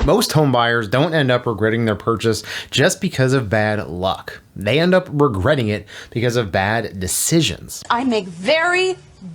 Most home buyers don't end up regretting their purchase just because of bad luck. They end up regretting it because of bad decisions. I make very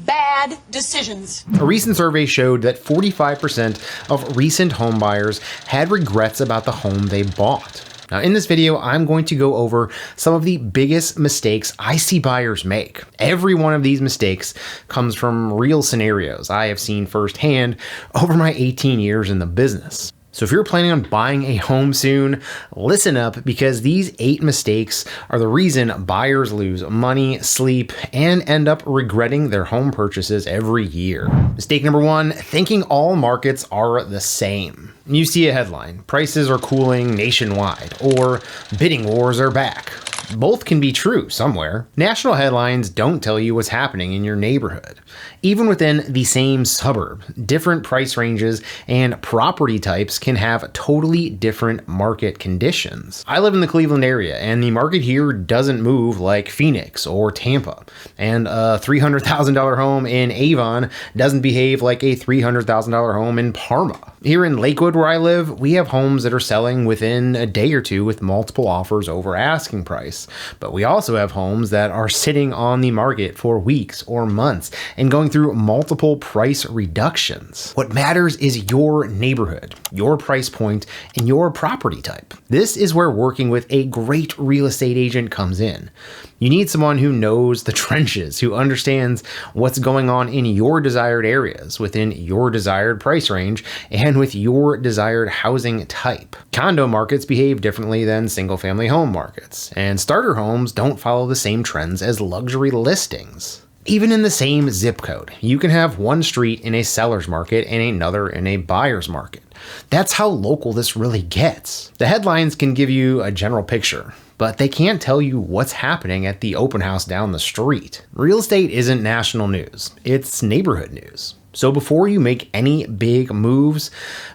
bad decisions. A recent survey showed that 45% of recent home buyers had regrets about the home they bought. Now, in this video, I'm going to go over some of the biggest mistakes I see buyers make. Every one of these mistakes comes from real scenarios I have seen firsthand over my 18 years in the business. So if you're planning on buying a home soon, listen up, because these 8 mistakes are the reason buyers lose money, sleep, and end up regretting their home purchases every year. Mistake number 1, thinking all markets are the same. You see a headline, prices are cooling nationwide, or bidding wars are back. Both can be true somewhere. National headlines don't tell you what's happening in your neighborhood. Even within the same suburb, different price ranges and property types can have totally different market conditions. I live in the Cleveland area, and the market here doesn't move like Phoenix or Tampa. And a $300,000 home in Avon doesn't behave like a $300,000 home in Parma. Here in Lakewood, where I live, we have homes that are selling within a day or two with multiple offers over asking price. But we also have homes that are sitting on the market for weeks or months and going through multiple price reductions. What matters is your neighborhood, your price point, and your property type. This is where working with a great real estate agent comes in. You need someone who knows the trenches, who understands what's going on in your desired areas, within your desired price range, and with your desired housing type. Condo markets behave differently than single-family home markets, and starter homes don't follow the same trends as luxury listings. Even in the same zip code, you can have one street in a seller's market and another in a buyer's market. That's how local this really gets. The headlines can give you a general picture, but they can't tell you what's happening at the open house down the street. Real estate isn't national news, it's neighborhood news. So before you make any big moves,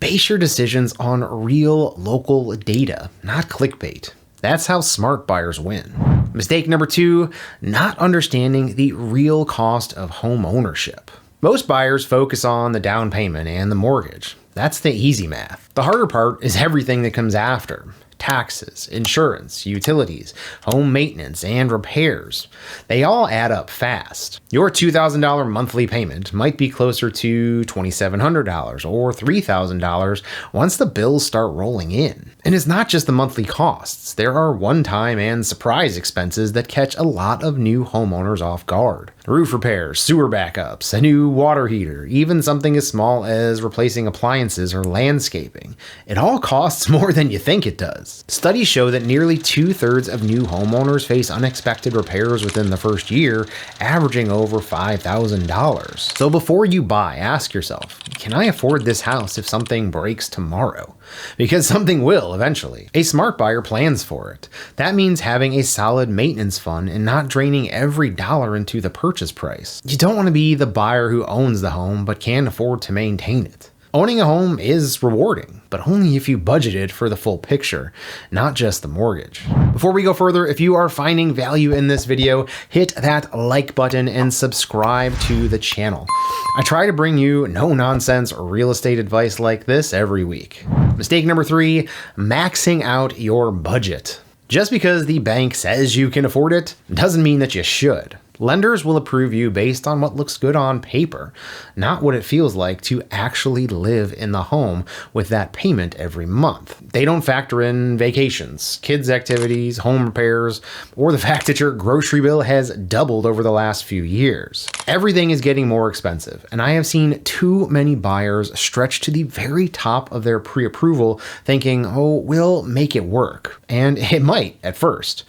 base your decisions on real local data, not clickbait. That's how smart buyers win. Mistake number 2, not understanding the real cost of home ownership. Most buyers focus on the down payment and the mortgage. That's the easy math. The harder part is everything that comes after. Taxes, insurance, utilities, home maintenance, and repairs. They all add up fast. Your $2,000 monthly payment might be closer to $2,700 or $3,000 once the bills start rolling in. And it's not just the monthly costs. There are one-time and surprise expenses that catch a lot of new homeowners off guard. Roof repairs, sewer backups, a new water heater, even something as small as replacing appliances or landscaping. It all costs more than you think it does. Studies show that nearly 2/3 of new homeowners face unexpected repairs within the first year, averaging over $5,000. So before you buy, ask yourself, can I afford this house if something breaks tomorrow? Because something will eventually. A smart buyer plans for it. That means having a solid maintenance fund and not draining every dollar into the purchase price. You don't want to be the buyer who owns the home but can't afford to maintain it. Owning a home is rewarding, but only if you budgeted for the full picture, not just the mortgage. Before we go further, if you are finding value in this video, hit that like button and subscribe to the channel. I try to bring you no-nonsense real estate advice like this every week. Mistake number 3, maxing out your budget. Just because the bank says you can afford it doesn't mean that you should. Lenders will approve you based on what looks good on paper, not what it feels like to actually live in the home with that payment every month. They don't factor in vacations, kids' activities, home repairs, or the fact that your grocery bill has doubled over the last few years. Everything is getting more expensive, and I have seen too many buyers stretch to the very top of their pre-approval thinking, oh, we'll make it work. And it might at first.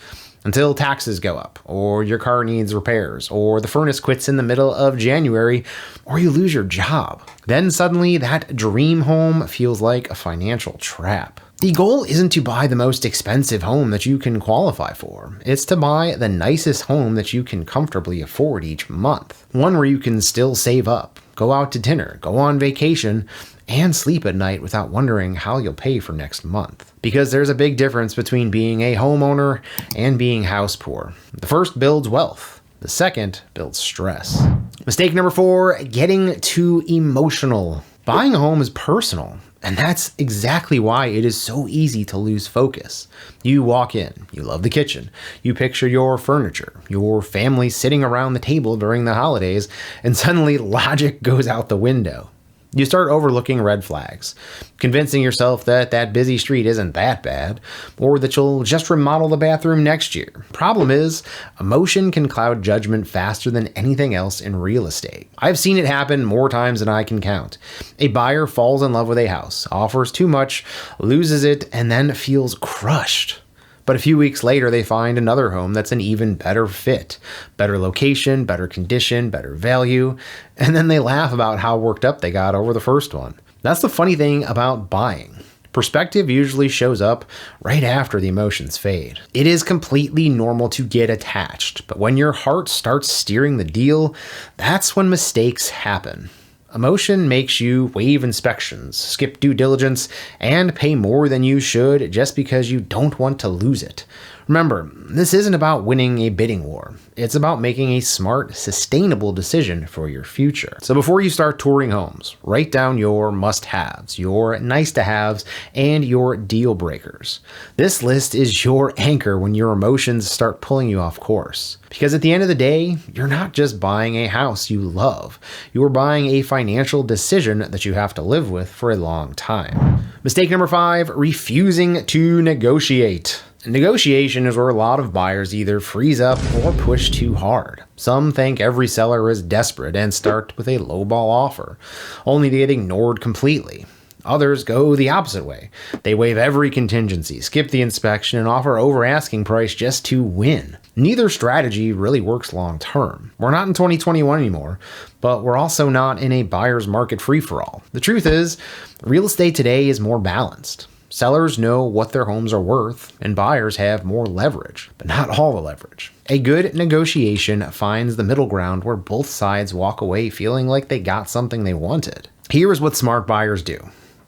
Until taxes go up, or your car needs repairs, or the furnace quits in the middle of January, or you lose your job. Then suddenly that dream home feels like a financial trap. The goal isn't to buy the most expensive home that you can qualify for. It's to buy the nicest home that you can comfortably afford each month. One where you can still save up, go out to dinner, go on vacation, and sleep at night without wondering how you'll pay for next month. Because there's a big difference between being a homeowner and being house poor. The first builds wealth. The second builds stress. Mistake number 4, getting too emotional. Buying a home is personal. And that's exactly why it is so easy to lose focus. You walk in, you love the kitchen, you picture your furniture, your family sitting around the table during the holidays, and suddenly logic goes out the window. You start overlooking red flags, convincing yourself that that busy street isn't that bad, or that you'll just remodel the bathroom next year. Problem is, emotion can cloud judgment faster than anything else in real estate. I've seen it happen more times than I can count. A buyer falls in love with a house, offers too much, loses it, and then feels crushed. But a few weeks later, they find another home that's an even better fit, better location, better condition, better value, and then they laugh about how worked up they got over the first one. That's the funny thing about buying. Perspective usually shows up right after the emotions fade. It is completely normal to get attached, but when your heart starts steering the deal, that's when mistakes happen. Emotion makes you waive inspections, skip due diligence, and pay more than you should just because you don't want to lose it. Remember, this isn't about winning a bidding war. It's about making a smart, sustainable decision for your future. So before you start touring homes, write down your must-haves, your nice-to-haves, and your deal breakers. This list is your anchor when your emotions start pulling you off course. Because at the end of the day, you're not just buying a house you love. You're buying a financial decision that you have to live with for a long time. Mistake number 5, refusing to negotiate. Negotiation is where a lot of buyers either freeze up or push too hard. Some think every seller is desperate and start with a lowball offer, only to get ignored completely. Others go the opposite way. They waive every contingency, skip the inspection, and offer over asking price just to win. Neither strategy really works long term. We're not in 2021 anymore, but we're also not in a buyer's market free-for-all. The truth is, real estate today is more balanced. Sellers know what their homes are worth, and buyers have more leverage, but not all the leverage. A good negotiation finds the middle ground where both sides walk away feeling like they got something they wanted. Here is what smart buyers do.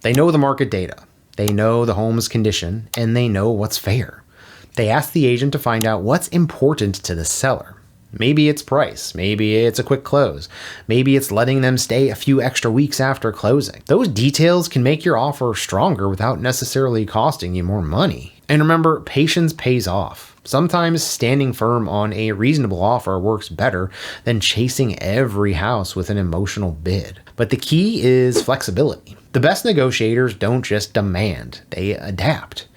They know the market data, they know the home's condition, and they know what's fair. They ask the agent to find out what's important to the seller. Maybe it's price, maybe it's a quick close, maybe it's letting them stay a few extra weeks after closing. Those details can make your offer stronger without necessarily costing you more money. And remember, patience pays off. Sometimes standing firm on a reasonable offer works better than chasing every house with an emotional bid. But the key is flexibility. The best negotiators don't just demand, they adapt.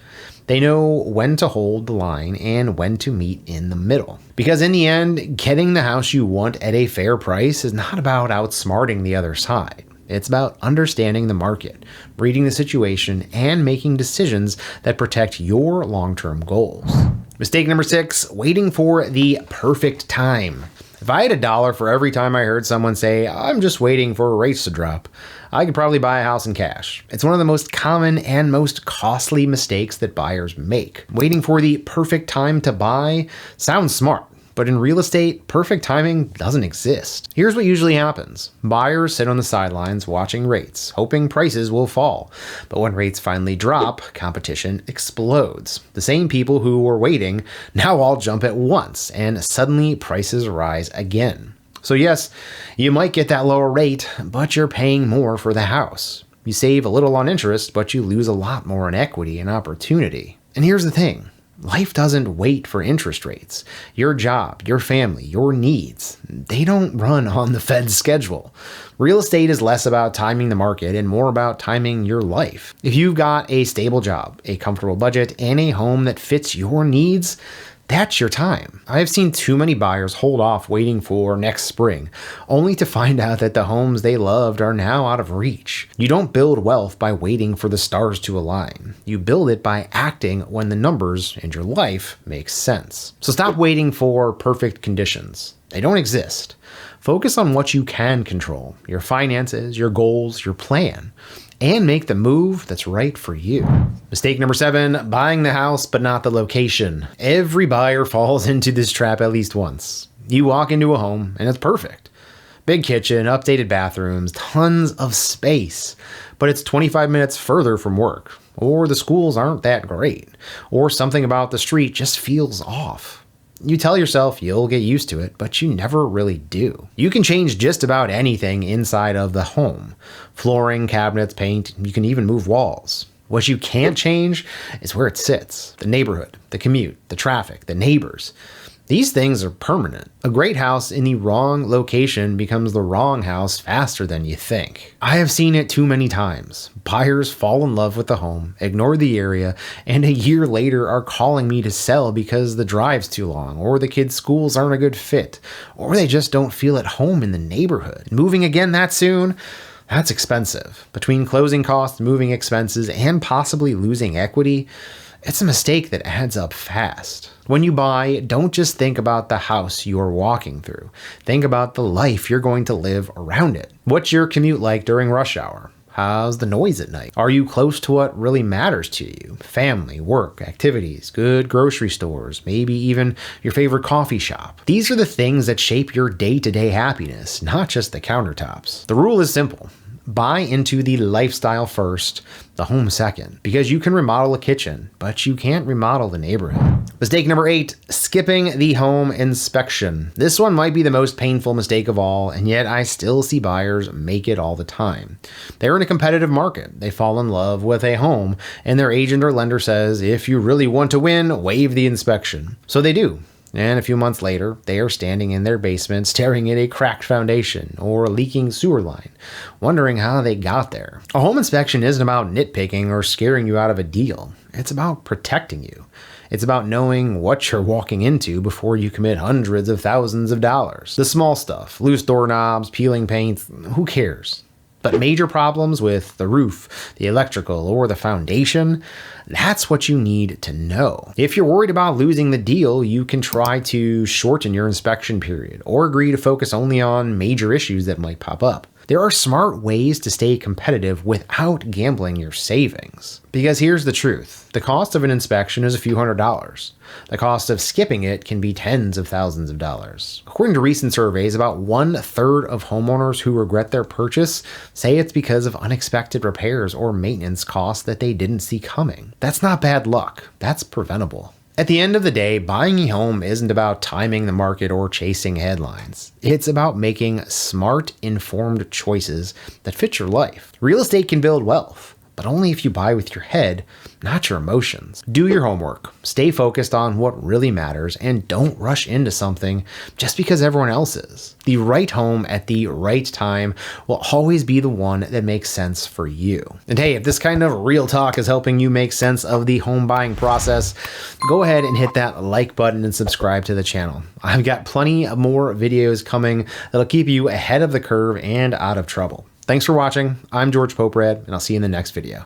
They know when to hold the line and when to meet in the middle. Because in the end, getting the house you want at a fair price is not about outsmarting the other side. It's about understanding the market, reading the situation, and making decisions that protect your long-term goals. Mistake number 6, waiting for the perfect time. If I had $1 for every time I heard someone say, "I'm just waiting for rates to drop," I could probably buy a house in cash. It's one of the most common and most costly mistakes that buyers make. Waiting for the perfect time to buy sounds smart, but in real estate, perfect timing doesn't exist. Here's what usually happens. Buyers sit on the sidelines watching rates, hoping prices will fall. But when rates finally drop, competition explodes. The same people who were waiting now all jump at once, and suddenly prices rise again. So yes, you might get that lower rate, but you're paying more for the house. You save a little on interest, but you lose a lot more in equity and opportunity. And here's the thing. Life doesn't wait for interest rates. Your job, your family, your needs, they don't run on the Fed's schedule. Real estate is less about timing the market and more about timing your life. If you've got a stable job, a comfortable budget, and a home that fits your needs, that's your time. I've seen too many buyers hold off waiting for next spring, only to find out that the homes they loved are now out of reach. You don't build wealth by waiting for the stars to align. You build it by acting when the numbers in your life make sense. So stop waiting for perfect conditions. They don't exist. Focus on what you can control, your finances, your goals, your plan, and make the move that's right for you. Mistake number 7, buying the house but not the location. Every buyer falls into this trap at least once. You walk into a home and it's perfect. Big kitchen, updated bathrooms, tons of space, but it's 25 minutes further from work, or the schools aren't that great, or something about the street just feels off. You tell yourself you'll get used to it, but you never really do. You can change just about anything inside of the home. Flooring, cabinets, paint, you can even move walls. What you can't change is where it sits. The neighborhood, the commute, the traffic, the neighbors. These things are permanent. A great house in the wrong location becomes the wrong house faster than you think. I have seen it too many times. Buyers fall in love with the home, ignore the area, and a year later are calling me to sell because the drive's too long, or the kids' schools aren't a good fit, or they just don't feel at home in the neighborhood. Moving again that soon? That's expensive. Between closing costs, moving expenses, and possibly losing equity, it's a mistake that adds up fast. When you buy, don't just think about the house you're walking through. Think about the life you're going to live around it. What's your commute like during rush hour? How's the noise at night? Are you close to what really matters to you? Family, work, activities, good grocery stores, maybe even your favorite coffee shop. These are the things that shape your day-to-day happiness, not just the countertops. The rule is simple. Buy into the lifestyle first, the home second, because you can remodel a kitchen, but you can't remodel the neighborhood. Mistake number 8, skipping the home inspection. This one might be the most painful mistake of all, and yet I still see buyers make it all the time. They're in a competitive market. They fall in love with a home, and their agent or lender says, if you really want to win, waive the inspection. So they do. And a few months later, they are standing in their basement staring at a cracked foundation or a leaking sewer line, wondering how they got there. A home inspection isn't about nitpicking or scaring you out of a deal. It's about protecting you. It's about knowing what you're walking into before you commit hundreds of thousands of dollars. The small stuff, loose doorknobs, peeling paint, who cares? But major problems with the roof, the electrical, or the foundation, that's what you need to know. If you're worried about losing the deal, you can try to shorten your inspection period or agree to focus only on major issues that might pop up. There are smart ways to stay competitive without gambling your savings. Because here's the truth. The cost of an inspection is a few $100s. The cost of skipping it can be tens of thousands of dollars. According to recent surveys, about 1/3 of homeowners who regret their purchase say it's because of unexpected repairs or maintenance costs that they didn't see coming. That's not bad luck. That's preventable. At the end of the day, buying a home isn't about timing the market or chasing headlines. It's about making smart, informed choices that fit your life. Real estate can build wealth, but only if you buy with your head, not your emotions. Do your homework, stay focused on what really matters, and don't rush into something just because everyone else is. The right home at the right time will always be the one that makes sense for you. And hey, if this kind of real talk is helping you make sense of the home buying process, go ahead and hit that like button and subscribe to the channel. I've got plenty of more videos coming that'll keep you ahead of the curve and out of trouble. Thanks for watching. I'm George Poporad, and I'll see you in the next video.